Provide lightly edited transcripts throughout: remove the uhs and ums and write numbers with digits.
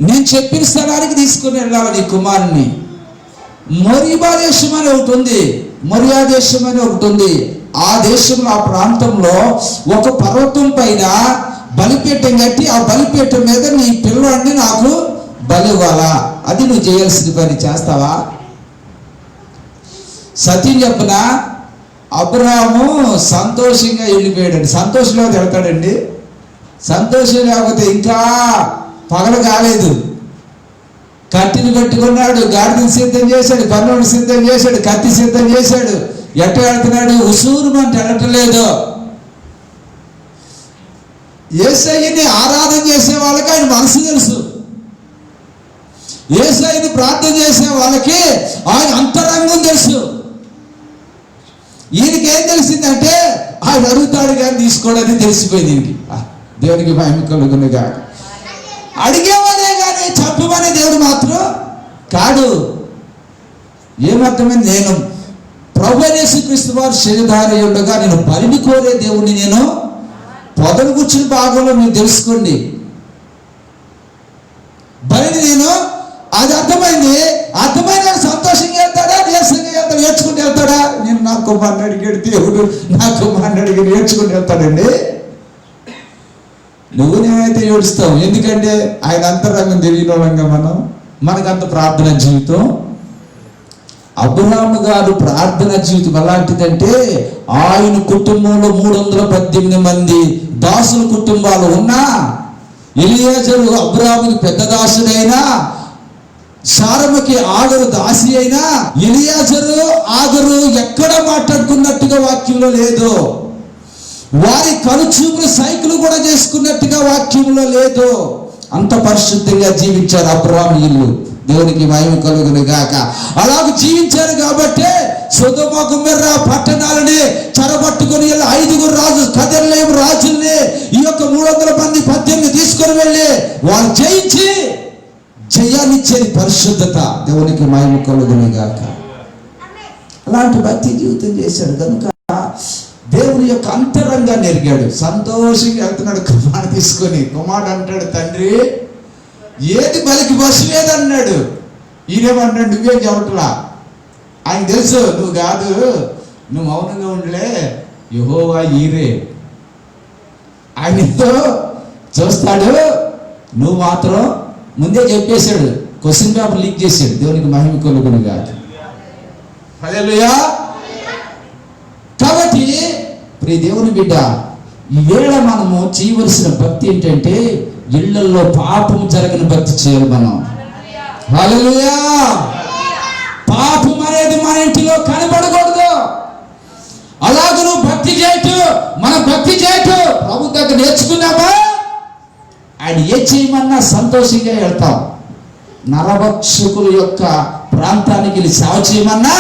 నేను చెప్పిన స్థలానికి తీసుకుని వెళ్ళాలి నీ కుమారుని. మొరీబా దేశం అని ఒకటి ఉంది, మొరియా దేశం అని ఒకటి ఉంది. ఆ దేశంలో, ఆ ప్రాంతంలో ఒక పర్వతం పైన బలిపీఠం కట్టి ఆ బలిపీఠం మీద నీ పిల్లవాడిని నాకు బలి ఇవ్వాలా. అది నువ్వు చేయాల్సిన పని. చేస్తావా? సత్యం చెప్పన, అబ్రహాము సంతోషంగా వెళ్ళిపోయాడండి. సంతోషంగా వెళ్తాడండి. సంతోషం లేకపోతే ఇంకా పగలు కాలేదు. కత్తిని పెట్టుకున్నాడు, గాడిని సిద్ధం చేశాడు, పన్నుడు సిద్ధం చేశాడు, కత్తి సిద్ధం చేశాడు. ఎట్ట వెళ్తున్నాడు? ఉసూరు అంటే వెళ్ళటం లేదు. యేసయ్యని ఆరాధన చేసే వాళ్ళకి ఆయన మనసు తెలుసు. యేసయ్యని ప్రార్థన చేసే వాళ్ళకి ఆయన అంతరంగం తెలుసు. ఈయనకి ఏం తెలిసిందంటే ఆయన అడుగుతాడు కానీ తీసుకోవడానికి తెలిసిపోయింది ఈయనకి. దేవునికి మహిమ కలుగునుగా. అడిగేవాడే కానీ చెప్పమనే దేవుడు మాత్రం కాడు. ఏమర్థమైంది? నేను ప్రభువైన యేసుక్రీస్తు వారు శరీరధారి ఉండగా నేను బలిని కోరే దేవుడిని నేను పొదలు కూర్చుని భాగంలో మీరు తెలుసుకోండి. బలిని నేను, అది అర్థమైంది. అర్థమైన సంతోషంగా వెళ్తాడా, నీరసంగా వెళ్తాడు, నేర్చుకుంటూ వెళ్తాడా? నేను నా కుమారుని అడిగాడు దేవుడు, నా కుమారుని అడిగి నేర్చుకుంటూ వెళ్తాడండి. నువ్వు నేనైతే ఏడుస్తావు. ఎందుకంటే ఆయన అంతరంగం తెలియనంగా మనకంత ప్రార్థన జీవితం. అబ్రహాము గారు ప్రార్థన జీవితం ఎలాంటిదంటే, ఆయన కుటుంబంలో 318 మంది దాసుల కుటుంబాలు ఉన్నా, ఎలియాజరు అబ్రహాముకి పెద్ద దాసుడైనా, సారమ్మకి ఆగరు దాసి అయినా, ఎలియాజరు ఆగరు ఎక్కడ మాట్లాడుకున్నట్టుగా వాక్యంలో లేదు. వారి కనుచూపులు సైకిల్ కూడా చేసుకున్నట్టుగా వాక్యంలో లేదు. అంత పరిశుద్ధంగా జీవించారు అబ్రహాము ఇల్లు. దేవునికి మహిమ కలుగును గాక. అలాగ జీవించారు కాబట్టి సొదొమ గొమొర్రా పట్టణాలని చెరబట్టుకుని 5 రాజు కదర్లేము రాజుల్ని ఈ యొక్క 300 మంది 18 తీసుకొని వెళ్ళి వాళ్ళు జయించి జయాన్నిచ్చేది పరిశుద్ధత. దేవునికి మహిమ కలుగును గాక. అలాంటి భక్తి జీవితం చేశాడు కనుక దేవుని యొక్క అంతరంగాన్ని ఎరిగాడు. సంతోషంగా వెళ్తున్నాడు కుమారుడు తీసుకొని. కుమారుడు అంటాడు, తండ్రి ఏది బలికి బస్సు లేదన్నాడు. ఈయనేమన్నాడు, నువ్వేం చెప్పట్లా. ఆయన తెలుసు నువ్వు కాదు, నువ్వు మౌనంగా ఉండలే, యెహోవా ఈరే, ఆయన ఎంతో చూస్తాడు, నువ్వు మాత్రం ముందే చెప్పేశాడు. క్వశ్చన్ పేపర్ లీక్ చేశాడు. దేవునికి మహిమ కలుగును గాక. హల్లెలూయా. కాబట్టి ప్రియ దేవుని బిడ్డ, ఈవేళ మనము చేయవలసిన భక్తి ఏంటంటే, ఇళ్లలో పాపం జరగని భక్తి చేయాలి మనం. హల్లెలూయా. పాపం అనేది మన ఇంటిలో కనబడకూడదు. అలాగ నువ్వు భక్తి చేయటం, మన భక్తి చేయటం ప్రభు దగ్గర నేర్చుకున్నామా, ఆయన ఏ చేయమన్నా సంతోషంగా వెళ్తాం. నరభక్షకుల యొక్క ప్రాంతానికి వెళ్ళి సేవ చేయమన్నా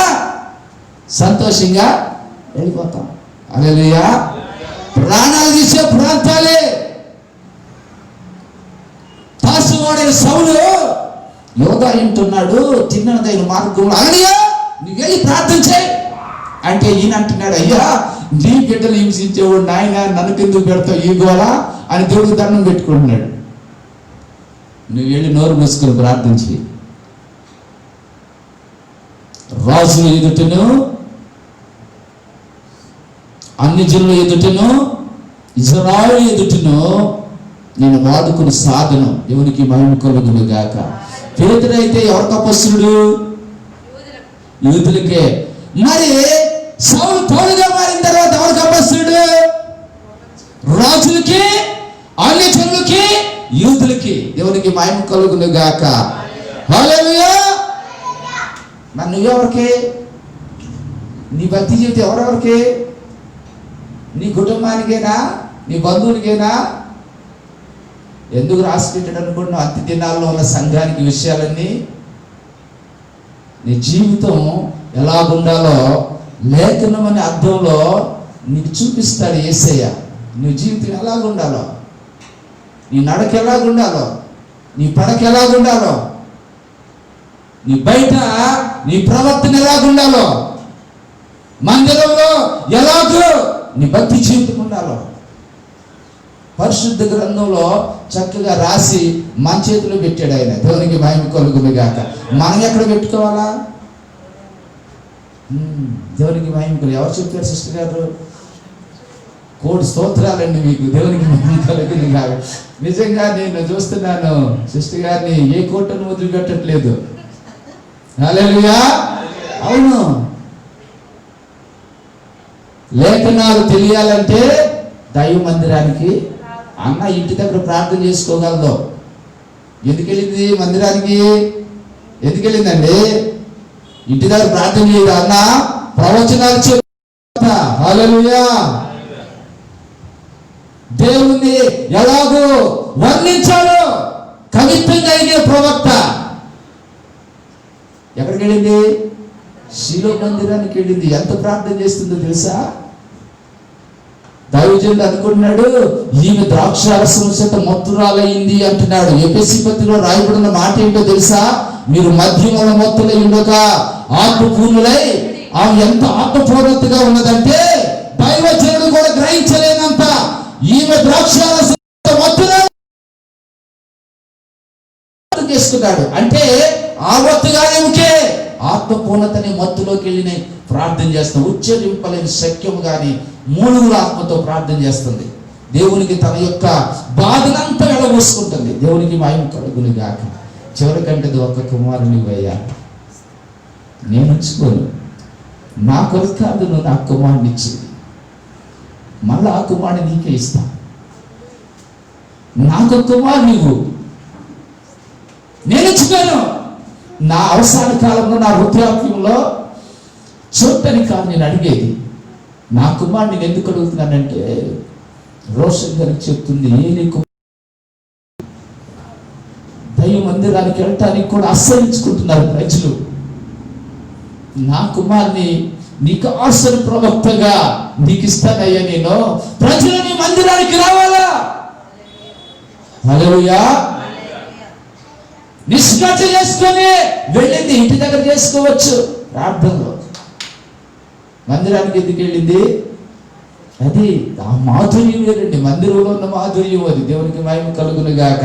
సంతోషంగా వెళ్ళిపోతాం. హల్లెలూయా. ప్రాణాలు తీసే ప్రాంతాలే. తాసువాడైన సౌలు యోధా ఇంటున్నాడు, తిన్నదైన మార్గంలో అయ్యా నువ్వు వెళ్ళి ప్రార్థన చేయి అంటే ఈయన అంటున్నాడు, అయ్యా నీ బిడ్డలు హింసించేవాడు నాయన, నన్ను ఎందుకు పెడతావు ఈ గోళ అని దేవుడికి దండం పెట్టుకుంటున్నాడు. నువ్వు వెళ్ళి నోరు మూసుకొని ప్రార్థించి రాజుల ఎదుటను, అన్ని జనుల ఎదుటను, ఇజ్రాయేలు ఎదుటను నేను వాడుకుని సాధనం. దేవునికి మహిమ కలుగును గాక. పేతురైతే ఎవరికి అపొస్తలుడు? యూదులకే. మరి సౌలు పౌలుగా మారిన తర్వాత ఎవరికి అపొస్తలుడు? రాజులకి, అన్ని జనులకి, యూదులకి. దేవునికి మహిమ కలుగును గాక. హల్లెలూయా. మరి నువ్వెవరికి? నీ భక్తి జీవితం ఎవరెవరికి? నీ కుటుంబానికేనా? నీ బంధువులకేనా? ఎందుకు రాసి పెట్టాడు అనుకుంటున్నావు? అంత్య దినాల్లో ఉన్న సంఘానికి విషయాలన్నీ. నీ జీవితం ఎలాగుండాలో లేఖనం అనే అర్థంలో నీకు చూపిస్తాడు యేసయ్య. నీ జీవితం ఎలాగుండాలో, నీ నడక ఎలాగుండాలో, నీ పడక ఎలాగుండాలో, నీ బయట నీ ప్రవర్తన ఎలాగుండాలో, మందిరంలో ఎలాగో నీ భక్తి జీవితం ఉండాలో పరిశుద్ధ గ్రంథంలో చక్కగా రాసి మన చేతిలో పెట్టాడు ఆయన. దేవునికి మహిమ కలుగును గాక. మనం ఎక్కడ పెట్టుకోవాలా? దేవునికి మహిమ కలుగు. ఎవరు చెప్పారు సిస్టర్ గారు? కోటి స్తోత్రాలండి మీకు. దేవునికి మహిమ కలుగును గాక. నిజంగా నేను చూస్తున్నాను సిస్టర్ గారిని ఏ కోటను వదిలిపెట్టట్లేదు. హల్లెలూయా. అవును, లేఖనాలు తెలియాలంటే దైవ మందిరానికి అన్న ఇంటి దగ్గర ప్రార్థన చేసుకోగలదు. ఎందుకు వెళ్ళింది మందిరానికి? ఎందుకు వెళ్ళిందండి? ఇంటి దగ్గర ప్రార్థన చేయదు అన్న, ప్రవచనాలు చెప్తా. హల్లెలూయా. దేవుణ్ణి ఎలాగో వర్ణించాలో కవిత్వంగా అయిన ప్రవక్త ఎక్కడికి వెళ్ళింది? శిలో మందిరానికి వెళ్ళింది. ఎంత ప్రార్థన చేస్తుందో తెలుసా? దైవజనుడు అనుకుంటున్నాడు ఈమె ద్రాక్షారసం చేత మత్తురాలయ్యింది అంటున్నాడు. ఎఫెసీ పత్రికలో రాయబడిన మాట ఏంటో తెలుసా? మీరు మధ్యముల మత్తులై ఉండక ఆత్మపూర్ణులై. ఆమె ఎంత ఆత్మపూర్ణతగా ఉన్నదంటే దైవజనుడు కూడా గ్రహించలేనంత ఈమె ద్రాక్షారసం మత్తులై చేసుకున్నాడు. అంటే ఆ మత్తుగానే ఉంటే ఆత్మపూర్ణతని మత్తులోకి వెళ్ళిన ప్రార్థన చేస్తాం. ఉచ్చరింపలేని సఖ్యము కానీ మూలుగుల ఆత్మతో ప్రార్థన చేస్తుంది. దేవునికి తన యొక్క బాధనంతా వెళ్ళబోసుకుంటుంది. దేవునికి మహిమ కలుగును గాక. చివరికంటది ఒక కుమారుని అయ్యా, నేను ఉంచుకోను, నా కొరకు కాదు నువ్వు నా కుమారుని ఇచ్చింది, మళ్ళీ ఆ కుమారుని నీకే ఇస్తా. నాకు కుమారు నువ్వు, నేను ఉంచుకోను. నా అవసాన కాలంలో నా వృద్ధాప్యంలో చూడటానికి కాదు నేను అడిగేది. నా కుమారుని నేను ఎందుకు అడుగుతున్నానంటే రోషన్ గారికి చెప్తుంది, ఏ నీకు దైవ మందిరానికి వెళ్ళటానికి కూడా అసహించుకుంటున్నారు ప్రజలు. నా కుమారుని నీకు ఆసన ప్రవక్తగా నీకు ఇస్తానయ్యా. నేను ప్రజలు నీ మందిరానికి రావాలా? హల్లెలూయా. నిష్కర్ష చేసుకొని వెళ్ళింది. ఇంటి దగ్గర చేసుకోవచ్చు ప్రార్థనలో. మందిరానికి ఎందుకు వెళ్ళింది? అది ఆ మాధుర్యం వేరండి. మందిరంలో ఉన్న మాధుర్యం అది. దేవునికి మహిమ కలుగును గాక.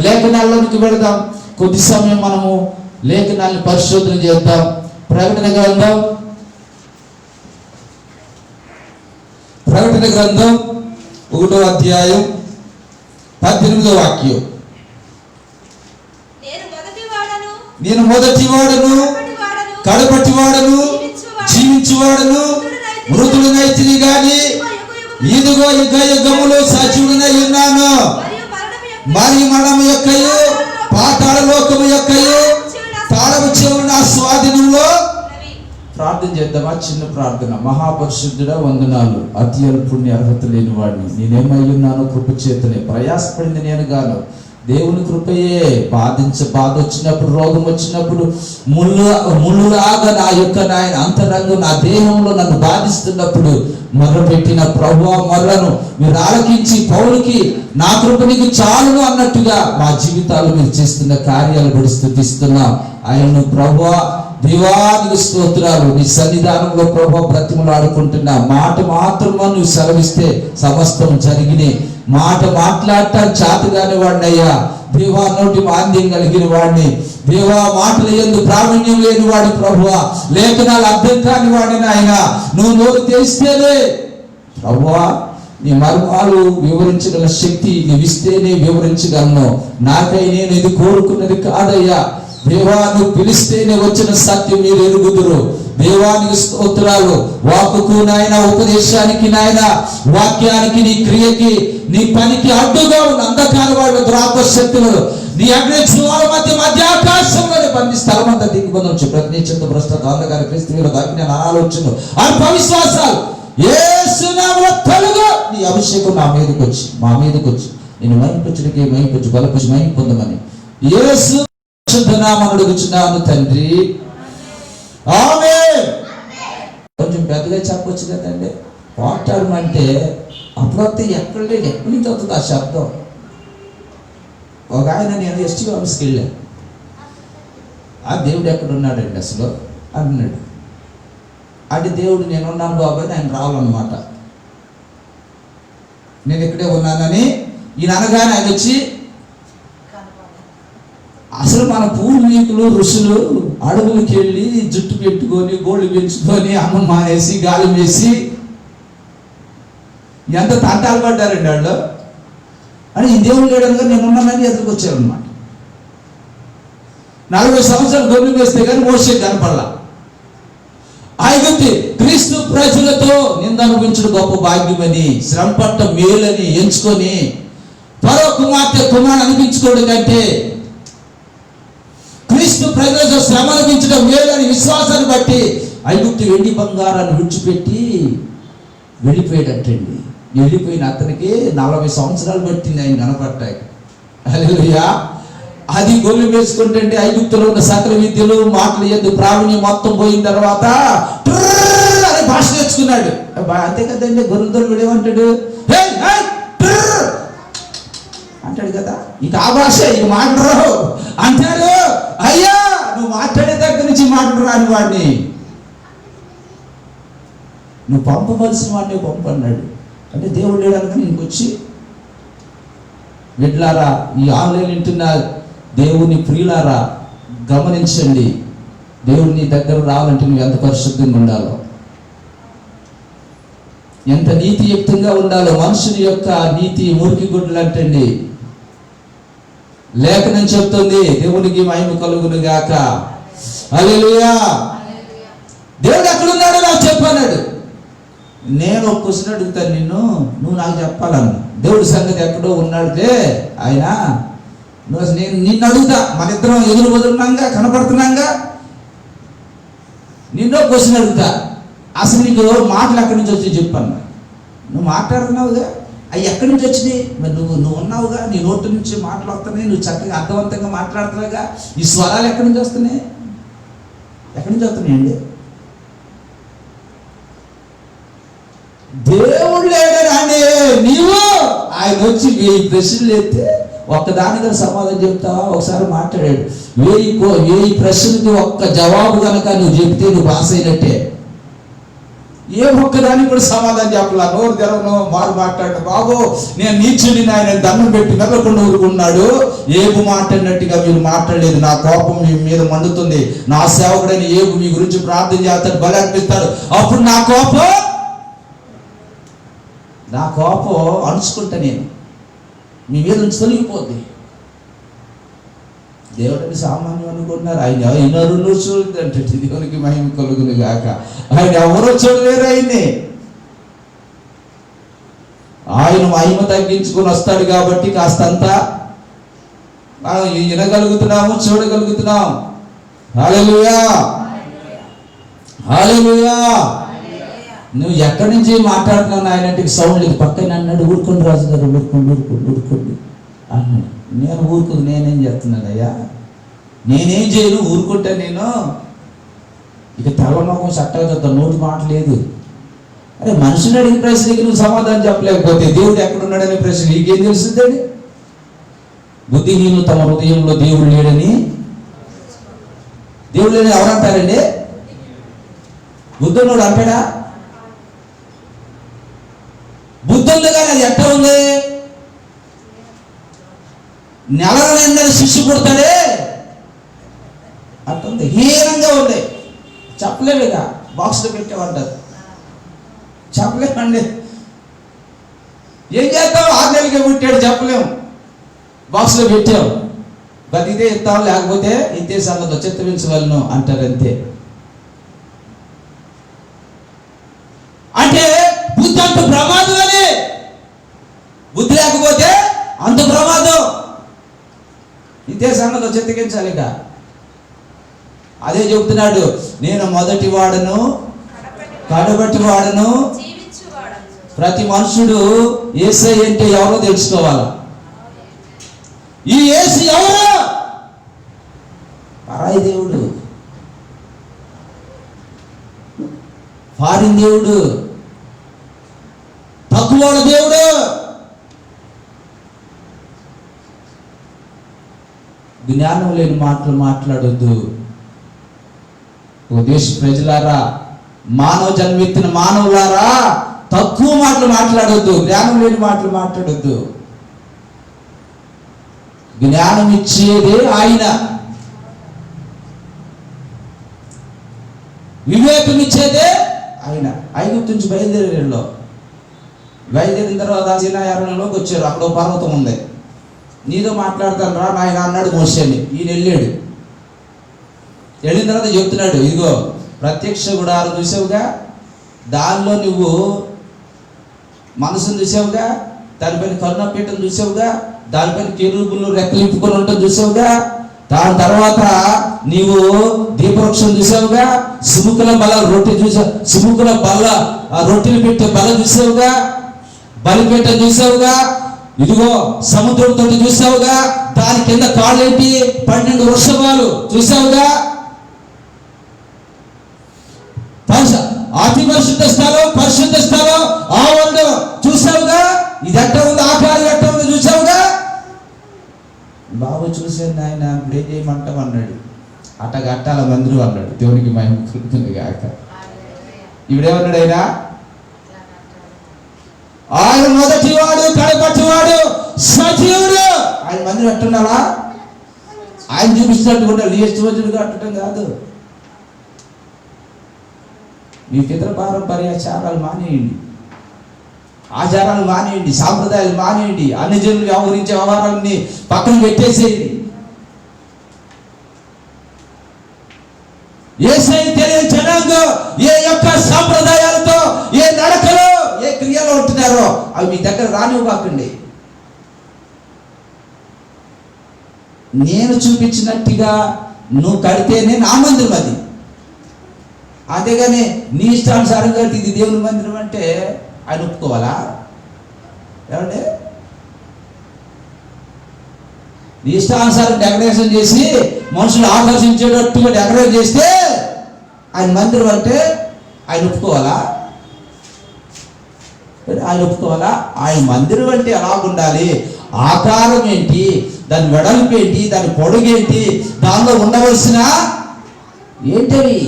లేఖనాల్లోనికి వెళదాం. కొద్ది సమయం మనము లేఖనాలను పరిశోధన చేద్దాం. ప్రకటన గ్రంథం 1వ అధ్యాయం 18వ వాక్యం. నేను మొదటి వాడను, కడపటి వాడను, జీవించువాడను, మృతులనైతిని గాని ఇదిగో యుగ యుగములో సజీవుడనై ఉన్నాను. మరియు మరణము యొక్కయు పాతాళ లోకము యొక్కయు తాళము చెవులు నా స్వాధీనంలో. ప్రార్థన చేద్దామా? చిన్న ప్రార్థన. మహాపరిశుద్ధుడా వందనాలు. అతి అల్పుణ్య అర్హత లేని వాడిని నేనేమై ఉన్నాను కృప చేతనే. ప్రయాసపడింది నేను గాను. దేవుని కృపయే. బాధ వచ్చినప్పుడు, రోగం వచ్చినప్పుడు, ముళ్ళులాగా నా యొక్క నాయన అంతరంగం నా దేహంలో నన్ను బాధిస్తున్నప్పుడు మొర్రపెట్టిన ప్రభువా మొర్రను మీరు ఆలకించి పౌలుకి నా కృప నీకు చాలును అన్నట్టుగా మా జీవితాలు మీరు చేస్తున్న కార్యాలు బడి స్తుతిస్తున్నాం. ఆయనను ప్రభువా దేవానికి స్తోత్రాలు. నీ సన్నిధానంలో ప్రభువా బ్రతిమలాడుకుంటున్నా. మాట మాత్రమే నువ్వు సెలవిస్తే సమస్తం జరిగినాయి. మాట మాట్లాడటానికి చేతగాని వాడిని అయ్యా. దేవా నోటి మాంద్యం కలిగిన వాడిని, దేవా మాటల యందు ప్రావీణ్యం లేని వాడి ప్రభువా, లేఖనాలు అర్థం కాని వాడిని ఆయన. నువ్వు నోరు తెరిస్తేనే ప్రభువా నీ మర్మాలు వివరించగల శక్తి నీవిస్తేనే వివరించగలను. నాకై నేను ఇది కోరుకున్నది కాదయ్యా. దేవా నువ్వు పిలిస్తేనే వచ్చిన సత్యం మీరు ఎరుగుదురు. దేవానికి స్తోత్రాలు. వాక్కుకు నాయన, ఉపదేశానికి నాయన, వాక్యానికి, నీ క్రియకి, నీ పనికి అడ్డుగా ఉన్న అంధకార వాళ్ళ దురాత్మ శక్తులు నీ అగ్నిజ్వాల మధ్య ఆకాశంలోనే బంది స్థలమంతా దిగ్బంధం ప్రజ్ఞించదు భ్రష్టత అంధకార క్రీస్తు అజ్ఞాన ఆలోచనలు అల్ప విశ్వాసాలు యేసు నామములో కలుగు. నీ అభిషేకం నా మీదకి వచ్చి, మా మీదకి వచ్చి నేను మహింపచ్చుడికి మహింపచ్చు బలపరిచి మహిం పొందమని యేసు పరిశుద్ధ నామమున అడుగుచున్నాను తండ్రి. ఆమేన్. కొంచెం పెద్దగా చెప్పొచ్చు కదండి. మాట్లాడమంటే అప్పుడైతే ఎక్కడి నుంచి అవుతుంది ఆ శబ్దం. ఒక ఆయన నేను ఎస్టీ ఆఫీస్కి వెళ్ళాను. ఆ దేవుడు ఎక్కడ ఉన్నాడండి అసలు అన్నాడు. అంటే దేవుడు నేనున్నాను బాబాయ్ ఆయన రావాలన్నమాట. నేను ఇక్కడే ఉన్నానని ఈయన అనగానే ఆయన వచ్చి అసలు మన పూర్వీకులు ఋషులు అడవులకి వెళ్ళి జుట్టు పెట్టుకొని గోళ్ళు పెంచుకొని అన్నం మానేసి గాలి వేసి ఎంత తంటాలు పడ్డారండి వాళ్ళు. అని ఈ దేవుడు లేడనుగా నేను ఉన్నానని ఎదురుకు వచ్చారనమాట. 40 సంవత్సరాలు గొర్రెలు వేస్తే కానీ మోషే కనపడలా. ఐగుప్తు క్రీస్తు ప్రజలతో నింద అనుభవించడం గొప్ప భాగ్యమని, శ్రమ పట్ట మేలని ఎంచుకొని పరో కుమారుని అనిపించుకోవడం కంటే క్రీస్తు ప్రజలతో శ్రమ అనిపించడం మేలని విశ్వాసాన్ని బట్టి ఐగుప్తు వెండి బంగారాన్ని విడిచిపెట్టి వెళ్ళిపోయాడటండి. వెళ్ళిపోయిన అతనికి 40 సంవత్సరాలు పట్టింది ఆయన కనపడ్డాయి. హల్లెలూయా. అది గొర్రెలు వేసుకుంటే ఐగుప్తులో ఉన్న సకల విద్యలు మాటలు ఎందుకు ప్రావీణ్యం మొత్తం పోయిన తర్వాత అని భాష నేర్చుకున్నాడు. అంతే కదండి, గొర్రెలతో వీడేమంటాడు అంటాడు కదా. ఇక ఆ భాష ఇక మాట్లాడరు అంటాడు. అయ్యా నువ్వు మాట్లాడే దగ్గర నుంచి మాట్లాడరు అని వాడిని నువ్వు పంపవలసిన వాడిని పంపన్నాడు. అంటే దేవుడు లేడనుక నీకు వచ్చి బిడ్డలారా, ఈ ఆన్లైన్ వింటున్న దేవుని ప్రియులారా గమనించండి. దేవుని దగ్గర రావాలంటే నువ్వు ఎంత పరిశుద్ధంగా ఉండాలో, ఎంత నీతియుక్తంగా ఉండాలో. మనుషుని యొక్క నీతి మురికి గుడ్డలు అంటండి. లేఖనం చెప్తుంది దేవునికి మహిమ కలుగును గాక. హల్లెలూయా. దేవుడు ఎక్కడున్నాడో నాకు చెప్పన్నాడు. నేను ఒక క్వశ్చన్ అడుగుతాను నిన్ను, నువ్వు నాకు చెప్పాలను. దేవుడి సంగతి ఎక్కడో ఉన్నాడితే ఆయన నేను నిన్ను అడుగుతా. మన ఇద్దరం ఎదురు వదులున్నాగా కనపడుతున్నాగా. నిన్నో క్వశ్చన్ అడుగుతా. అసలు నీకు మాటలు ఎక్కడి నుంచి వచ్చి చెప్పాను. నువ్వు మాట్లాడుతున్నావుగా, అవి ఎక్కడి నుంచి వచ్చినాయి? మరి నువ్వు ఉన్నావుగా, నీ నోటి నుంచి మాటలు వస్తున్నాయి, నువ్వు చక్కగా అర్థవంతంగా మాట్లాడుతున్నావుగా. ఈ స్వరాలు ఎక్కడి నుంచి వస్తున్నాయి? ఎక్కడి నుంచి వస్తున్నాయండి? దేవుడు లేడని నీవు ఆయన వచ్చి 1000 ప్రశ్నలు ఎత్తే ఒక్కదానిగా సమాధానం చెప్తావా? ఒకసారి మాట్లాడాడు. 1000 ప్రశ్నలకి ఒక్క జవాబు కనుక నువ్వు చెప్తే నువ్వు పాస్ అయినట్టే. ఏ ఒక్కదానికి కూడా సమాధానం చెప్పలా. నోరు తెరవను మారు మాట్లాడు. బాబు నేను నీచుని ఆయన దండం పెట్టి మెదకుండా ఊరుకున్నాడు. ఏబు మాట్లాడినట్టుగా మీరు మాట్లాడలేదు. నా కోపం మీ మీద మండుతుంది. నా సేవకుడైన ఏబు మీ గురించి ప్రార్థన చేస్తాడు, బలి అర్పిస్తాడు. అప్పుడు నా కోపం అణుచుకుంటా నేను మీ మీద నుంచి తొలగిపోద్ది. దేవుడిని సామాన్యం అనుకుంటున్నారు. ఆయన అయినరు చూడండి. దేవునికి మహిమ కలుగును గాక. ఆయన ఎవరో చూడలేరు. ఆయన మహిమ తగ్గించుకొని వస్తాడు కాబట్టి కాస్తంతా మనం వినగలుగుతున్నాము, చూడగలుగుతున్నాం. హల్లెలూయా, హల్లెలూయా. నువ్వు ఎక్కడి నుంచి మాట్లాడుతున్నావు ఆయన సౌండ్ లేదు. పక్కన అన్నాడు ఊరుకోండి రాజు గారు, ఊరుకోండి అన్నాడు. నేను ఊరుకుంది నేనేం చేస్తున్నానయ్యా? నేనేం చేయను, ఊరుకుంటా నేను. ఇక తలమొఖం చట్టగా చెప్తాను, నోటి మాట లేదు. అరే మనుషుని అడిగిన ప్రశ్నకి నువ్వు సమాధానం చెప్పలేకపోతే దేవుడు ఎక్కడున్నాడనే ప్రశ్న నీకేం తెలుస్తుందండి? బుద్ధిహీనులు తమ హృదయంలో దేవుడు లేడని ఎవరంటారండి? బుద్ధుడు అంటాడా? బుద్ధుడు కానీ అది ఎట్లా ఉంది? నెల శిష్యు పుడతాడే అట్టుంది. హీనంగా ఉంది. చెప్పలేము. ఇక బాక్స్లో పెట్టేమంటారు. చెప్పలేమండి. ఏం చేస్తావు? 6 నెలలకే పుట్టాడు చెప్పలేము. బాక్స్లో పెట్టాం, బతికితే ఇస్తాం, లేకపోతే ఇంతే సంగతి చిత్తవించవలను అంటారు. అంతే. అంటే బుద్ధి అంత ప్రమాదం అని. బుద్ధి లేకపోతే అంత ప్రమాదం. ఇంతే సంగతి చిత్తగించాలి. ఇక అదే చెబుతున్నాడు, నేను మొదటి వాడను కడబట్టి వాడను. ప్రతి మనుషుడు యేసయ్య అంటే ఎవరో తెలుసుకోవాలి. ఈ యేసు ఎవరు? పరాయి దేవుడు, ఫారిన్ దేవుడు, తక్కువ దేవుడు. జ్ఞానం లేని మాటలు మాట్లాడొద్దు. ఓ దేశ ప్రజలారా, మానవ జన్మెత్తిన మానవులారా, తక్కువ మాటలు మాట్లాడొద్దు. జ్ఞానం లేని మాటలు మాట్లాడొద్దు. జ్ఞానం ఇచ్చేదే ఆయన, వివేకం ఇచ్చేదే ఆయన. ఐగుప్తు నుంచి బయలుదేరిన తర్వాత సీనాయి అరణ్యంలోకి వచ్చారు. అక్కడ పర్వతం ఉంది. నీతో మాట్లాడతాను రా నాయన అన్నాడు మోషేని. ఈయన వెళ్ళిన తర్వాత చెప్తున్నాడు, ఇదిగో ప్రత్యక్ష గుడారం చూసావుగా, దానిలో నువ్వు మనసును చూసావుగా, దానిపైన కరుణపీఠం చూసావుగా, దానిపైన కెరూబులు రెక్కలింపుకొని ఉంటాం చూసావుగా, దాని తర్వాత నీవు దీపవృక్షం చూసావుగా, సుముకుల బల రొట్టె సుముకుల బల్ల రొట్టెలు పెట్టే బల చూసావుగా, బలిపీఠం చూసావుగా, ఇదిగో సముద్రంతో చూసావుగా, దాని కింద కాళ్ళేంటి 12 వృషభాలు చూసావుగా, అతి పరిశుద్ధ స్థలం, పరిశుద్ధ స్థలం, ఆవరణ చూసావుగా, ఇది ఎట్ట ఉంది, ఆకారం ఎట్ట ఉంది చూసావుగా. బాబు చూసాను ఆయన, ఇప్పుడు ఏం చేయమంటాం అన్నాడు. అట్ట కట్టాల మందిరం అన్నాడు. దేవునికి మహిమ కలుగుతుంది గాక. ఇవిడేమన్నాడు ఆయన మొదటివాడు కడపటివాడు సజీవుడు. ఆయన మందిరం ఎట్టున్నాడా, ఆయన చూపిస్తున్నట్టు కూడా లియస్తుగా కట్టడం కాదు. మీ పితృ పారంపర్యాచారాలు మానేయండి, ఆచారాలు మానేయండి, సాంప్రదాయాలు మానేయండి, అన్ని జనులు వ్యవహరించే వ్యవహారాలని పక్కన పెట్టేసేయండి. యేసయ్య తెలియని జనాంగం ఏ యొక్క సాంప్రదాయాలతో, ఏ నడకలో, ఏ క్రియలో ఉంటున్నారో అవి మీ దగ్గర రానివ్వకండి. నేను చూపించినట్టుగా నువ్వు కడితేనే నా మందిరం అది. అంతేగాని నీ ఇష్టానుసారంగా ఇది దేవుని మందిరం అంటే ఆయన ఒప్పుకోవాలా? ఏమంటే నీ ఇష్టానుసారం డెకరేషన్ చేసి మనుషులు ఆకర్షించేటట్టుగా డెకరేట్ చేస్తే ఆయన మందిరం అంటే ఆయన ఒప్పుకోవాలా? ఆయన మందిరం అంటే ఎలాగుండాలి, ఆకారం ఏంటి, దాని వెడల్పు ఏంటి, దాని పొడుగు ఏంటి, దానిలో ఉండవలసిన ఏంటవి,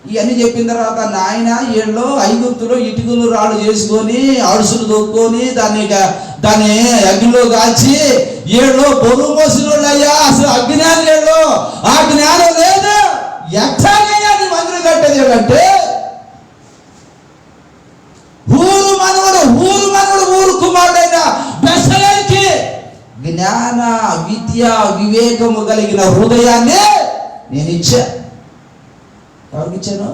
ఇవన్నీ చెప్పిన తర్వాత నాయన ఏళ్ళు ఐగుప్తులో ఇటుకలు రాళ్ళు చేసుకొని అరుసులు దొక్కుని దాన్ని అగ్నిలో కాల్చి ఏళ్ళు బరువు మోసిన వాళ్ళు అయ్యా, అసలు అజ్ఞానం లేదు, ఆ జ్ఞానం లేదు, ఎట్లాగైనా మందిరం కట్టేది ఏంటంటే ఊరు మనవడు ఊరు కుమారుడైన బెసలేకి జ్ఞాన విద్య వివేకము కలిగిన హృదయాన్ని నేను ఇచ్చా. ఎవరికి ఇచ్చాను?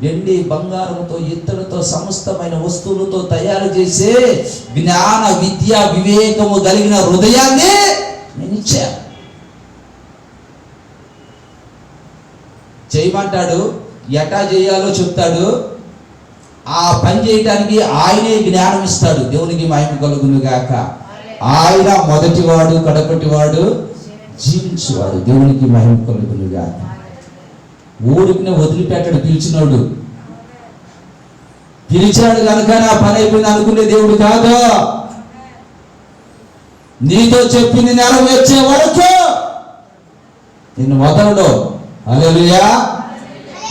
వెండి బంగారంతో ఇత్తడితో సమస్తమైన వస్తువులతో తయారు చేసే జ్ఞాన విద్య వివేకము కలిగిన హృదయాన్ని నేను ఇచ్చా. చేయమంటాడు, ఎటా చేయాలో చెప్తాడు, ఆ పని చేయడానికి ఆయనే జ్ఞానం ఇస్తాడు. దేవునికి మహిమ కలుగును గాక. ఆయన మొదటివాడు కడపటివాడు జీవించేవాడు. దేవునికి మహిమ కలుగును గాక. ఊరికి వదిలిపెట్టాడు, పిలిచినాడు, పిలిచాడు కనుక నా పని అయిపోయింది అనుకునే దేవుడు కాదు. నీతో చెప్పింది నెరవేర్చే వరకు నిన్ను వదలడు. హల్లెలూయా.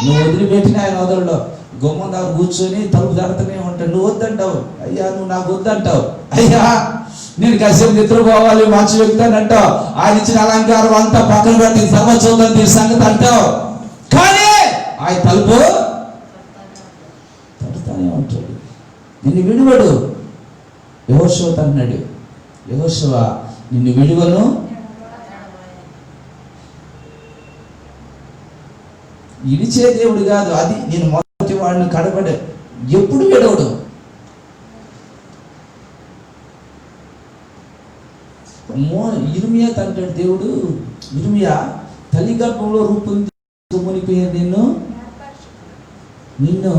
నువ్వు వదిలిపెట్టిన ఆయన వదలడు. గుమ్మం దగ్గర కూర్చొని తలుపు తడుతూనే ఉంటాడు. నువ్వు వద్దంటావు, అయ్యా నువ్వు నాకు వద్దంటావు, అయ్యా నేను కాసేపు నిద్రపోవాలి మంచి వ్యక్తానంటావు, ఆయన ఇచ్చిన అలంకారం అంతా పక్కన పెట్టి సర్వచోదం సంగతి అంటావు, కానీ ఆయన తలుపు తడుతూనే ఉంటాడు. నిన్ను విడువడు. యెహోషువ అన్నాడు, యెహోషువ నిన్ను విడువను, ఇడిచే దేవుడు కాదు. అది నేను మొదటి వాడిని కడపడే, ఎప్పుడు విడవడు. ఇర్మియా అంటాడు దేవుడు, ఇర్మియా తల్లి గర్భంలో రూపొంది మునిపోయే నిన్ను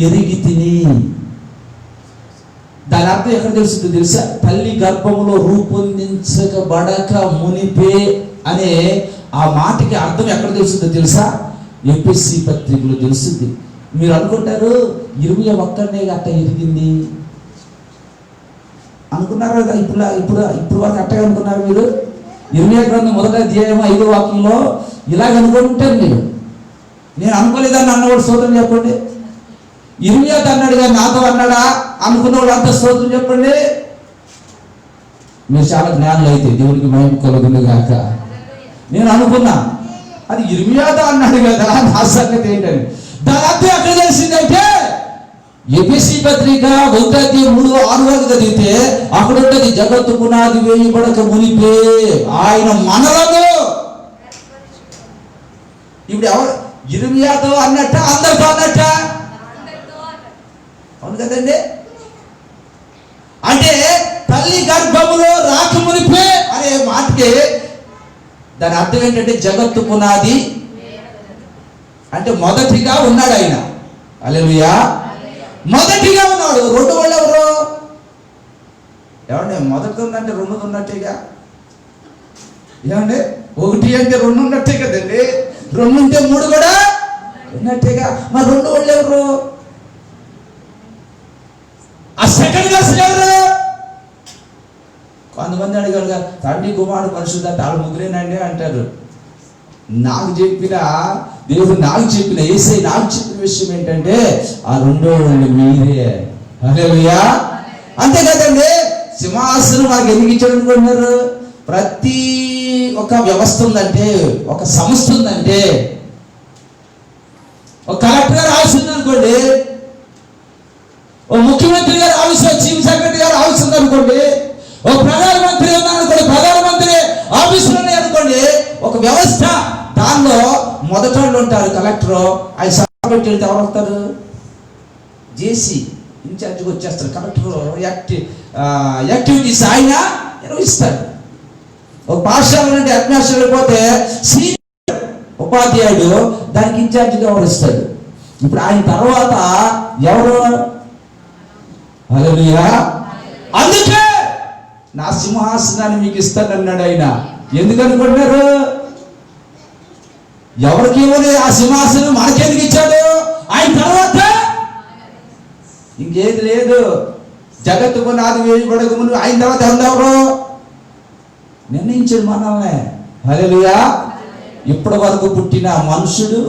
ఎరిగి తిని. దాని అర్థం ఎక్కడ తెలుస్తుంది తెలుసా? తల్లి గర్భంలో రూపొందించబడక మునిపే అనే ఆ మాటకి అర్థం ఎక్కడ తెలుస్తుందో తెలుసా? ఎపిఎస్సి పత్రికలో తెలుస్తుంది. మీరు అనుకుంటారు ఇర్మియా ఒక్కడనే అట్ట ఎరిగింది అనుకున్నారు కదా. ఇప్పుడు వరకు అట్టగా అనుకున్నారు మీరు. ఇర్మియా గ్రంథం 1వ అధ్యాయం 5వ వాక్యంలో ఇలాగ అనుకుంటారు మీరు. నేను అనుకోలేదని అన్నవాడు స్తోత్రం చెప్పండి. ఇర్మియా అన్నాడు కానీ నాతో అన్నాడా అనుకున్న వాళ్ళు అంత స్తోత్రం చెప్పండి. మీరు చాలా జ్ఞానులు అయితే, దేవునికి మహిమ కలుగును గాక. నేను అనుకున్నా అది ఇర్మియాతో అన్నాడు కదా, నా సంగతి ఏంటని. దాని అర్థం ఎక్కడ తెలిసిందంటే ఎఫెసీ పత్రిక 1:3-6 చదివితే అక్కడ ఉంటుంది, జగత్తు పునాది వేయబడక మునిపే ఆయన మనలను. ఇప్పుడు ఎవరు ఇర్మియాతో అన్నట్ట, అందరితో అన్నట్ట? అవును కదండి. అంటే తల్లి గర్భములో రాకమునిపే అనే మాటకి దాని అర్థం ఏంటంటే జగత్తు పునాది అంటే మొదటిగా ఉన్నాడు ఆయన. హల్లెలూయా. మొదటిగా ఉన్నాడు. రెండు వాళ్ళు ఎవరు? ఏమండి, మొదటి ఉందంటే రెండు ఉన్నట్టేగా. ఏమండి, ఒకటి అంటే రెండు ఉన్నట్టే కదండి. రెండు ఉంటే మూడు కూడా ఉన్నట్టేగా. మరి రెండు వాళ్ళు ఎవరు? ఆ సెకండ్ పర్సన్ ఎవరు? కొంతమంది అడిగారు కదా, తండ్రి కుమారుడు పరిశుద్ధాత్మ వాళ్ళు ముగ్గురేనండి అంటారు. నాకు చెప్పిన దేవుడు, నాకు చెప్పిన యేసయ్య నాకు చెప్పిన విషయం ఏంటంటే ఆ రెండో వాళ్ళు మీరే. హల్లెలూయా. అంతే కదండి. సింహాసనం మనకి ఎందుకు ఇచ్చాడు అనుకుంటున్నారు? ప్రతి ఒక వ్యవస్థ ఉందంటే, ఒక సంస్థ ఉందంటే, ఒక కలెక్టర్ గారు ఆఫీస్ ఉంది అనుకోండి, ఓ ముఖ్యమంత్రి గారు ఆఫీస్, చీఫ్ సెక్రటరీ గారు ఆఫీస్ ఉంది అనుకోండి, ఒక ప్రధానమంత్రి ఉన్నారనుకోండి, ప్రధానమంత్రి ఆఫీసులు ఉన్నాయి అనుకోండి, ఒక వ్యవస్థ. దానిలో మొదటి వాళ్ళు ఉంటారు కలెక్టర్. ఆయన సభ పెట్టి వెళ్తే ఎవరు వస్తారు? జేసీ ఇన్ఛార్జ్కి వచ్చేస్తారు. కలెక్టర్ యాక్టివిటీస్ ఆయన నిర్వహిస్తారు. ఒక పాఠశాల నుండి హెడ్ మాస్టర్ వెళ్ళిపోతే సీనియర్ ఉపాధ్యాయుడు దానికి ఇన్ఛార్జిగా వ్యవహరిస్తాడు. ఇప్పుడు ఆయన తర్వాత ఎవరు? హల్లెలూయా. అందుకే నా సింహాసనాన్ని మీకు ఇస్తానన్నాడు ఆయన. ఎందుకనుకుంటున్నారు? ఎవరికి ఇవ్వలే ఆ సింహాసనం, మనకెందుకు ఇచ్చాడు? ఆయన తర్వాత ఇంకేది లేదు. జగత్తు పునాది వేయబడక ముందు ఆయన తర్వాత ఎవరు నిర్ణయించాడు మనల్ని. హల్లెలూయా. ఇప్పటి వరకు పుట్టిన మనుషుడు,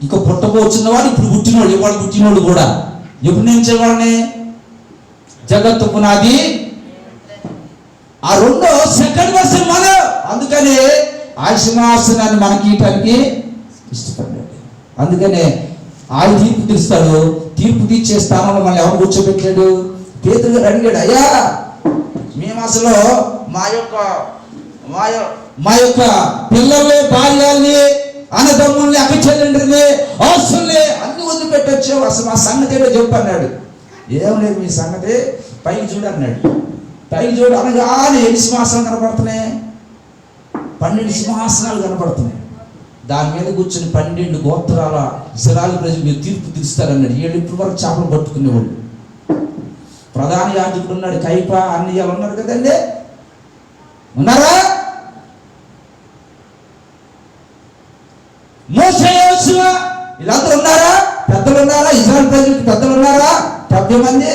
ఇక పుట్టబోతున్నవాడు, ఇప్పుడు పుట్టినోడు, ఇవాళ పుట్టినోడు కూడా ఎప్పుడు నిర్ణయించాడు వాళ్ళని? జగత్తు పునాది. ఆ రెండో సెకండ్ పర్సన్ మన. అందుకనే ఆ సింహాసనాన్ని మనకి ఇవ్వడానికి ఇష్టపడ్డాడు. అందుకనే ఆయన తీర్పు తీరుస్తాడు. తీర్పు తీర్చే స్థానంలో మనం ఎవరు కూర్చోబెట్టాడు? పేతురు గారు అడిగాడు, అయ్యా మేము అసలు మా యొక్క పిల్లల్ని, భార్యల్ని, అన్నదమ్ముల్ని, అక్క చెల్లెండ్రిని, ఆస్తుల్ని అన్ని వదిలిపెట్టొచ్చావు, అసలు మా సంగతి ఏదో చెప్పు అన్నాడు. ఏం లేదు మీ సంగతి, పైకి చూడు అన్నాడు. పైకి చూడు అనగానే ఎన్ని సింహాసనాలు కనపడుతున్నాయి? 12 సింహాసనాలు కనపడుతున్నాయి. దాని మీద కూర్చొని 12 గోత్రాల ఇశ్రాయేలు ప్రజలు మీరు తీర్పు తీరుస్తారన్నాడు. వీళ్ళు ఇప్పటి వరకు చేపలు పట్టుకునేవాళ్ళు. ప్రధాన యాజకుడు ఉన్నాడు, కైప, అన్నయ్యలు ఉన్నారు కదండి. ఉన్నారా? మోషే, యోషువ వీళ్ళందరూ ఉన్నారా? పెద్దలు ఉన్నారా? ఇశ్రాయేలు ప్రజలకు పెద్దలు ఉన్నారా? 70 మంది.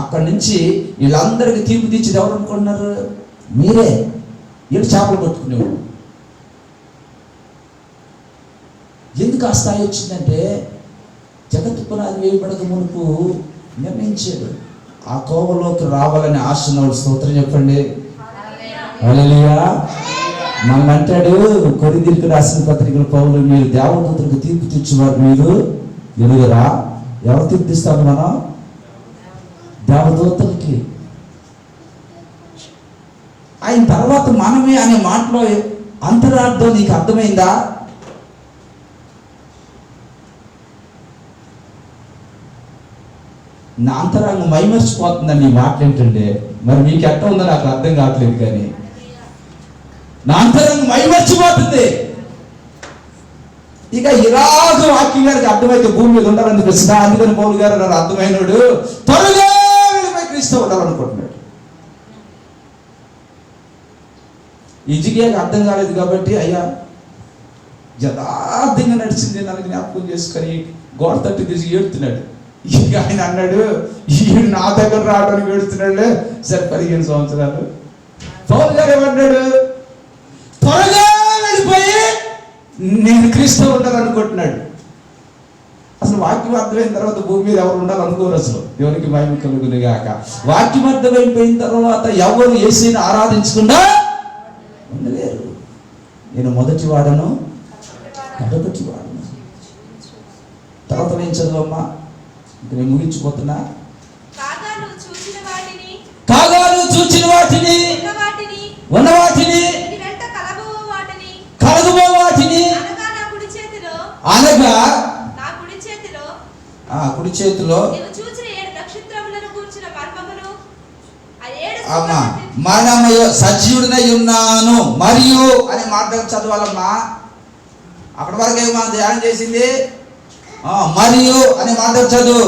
అక్కడి నుంచి వీళ్ళందరికీ తీర్పు తీర్చేది ఎవరు అనుకుంటున్నారు? మీరే. వీళ్ళు చేపలు పట్టుకునేవాడు. ఎందుకు ఆ స్థాయి వచ్చిందంటే జగత్తు పునాది వేయబడక మునుపు నిర్ణయించాడు. ఆ కోవలోకి రావాలని ఆశ ఉన్నవాడు స్తోత్రం చెప్పండి. హల్లెలూయా. మనం అంటాడు కొరింథీయులకు రాసిన పత్రికల పౌలు, మీరు దేవదూతలకు తీర్పు తెచ్చేవారు మీరు ఎరుగరా? ఎవరు తీర్పిస్తాడు? మనం దేవదూతలకి. ఆయన తర్వాత మనమే అనే మాటలో అంతరార్థం నీకు అర్థమైందా? నా అంతరాంగం మైమర్చిపోతుందని ఈ మాటలు ఏంటంటే, మరి మీకు ఎట్ట ఉందో నాకు అర్థం కావట్లేదు, కానీ నా అంతరంగం మైమర్చిపోతుంది. ఇక ఇలాగ వాక్యం గారికి అర్థమైతే భూమి మీద ఉండాలనిపిస్తుందా? అందుకని పౌలు గారు నాకు అర్థమైనడు త్వరగా వెళ్ళిపోయి క్రీస్తు ఉండాలనుకుంటున్నాడు. ఇజికియాకి అర్థం కాలేదు కాబట్టి, అయ్యా యథార్థంగా నడిచింది నన్ను జ్ఞాపకం చేసుకొని గోడ తట్టు తీసి ఏడుతున్నాడు. ఇక ఆయన అన్నాడు, ఈయన నా దగ్గర రావడానికి ఏడుతున్నాడులే. సరే 15 సంవత్సరాలు. పౌలు గారు ఏమన్నాడు? త్వరగా వెళ్ళిపోయి నేను క్రీస్తు ఉండాలనుకుంటున్నాడు. అసలు వాక్యం అర్థమైన తర్వాత భూమి మీద ఎవరు ఉండాలి అనుకోరు. అసలు దేవునికి మహిమ కలుగును గాక. వాక్యం అర్థమైపోయిన తర్వాత ఎవరు యేసుని ఆరాధించకుండా ఉండలేరు. నేను మొదటి వాడను, కడపటి వాడను. తర్వాత ఏం చదువమ్మా, నేను ముగించిపోతున్నా. కాగాలు చూచిన వాటిని ఉన్న వాటిని కలగబో వాటిని అనగా కుడి చేతిలో అమ్మా మనము సజీవుడినై ఉన్నాను మరియు అనే మాట చదవాలమ్మా. అప్పటి వరకు మనం ధ్యానం చేసింది మరియు అనే మాట చదువు.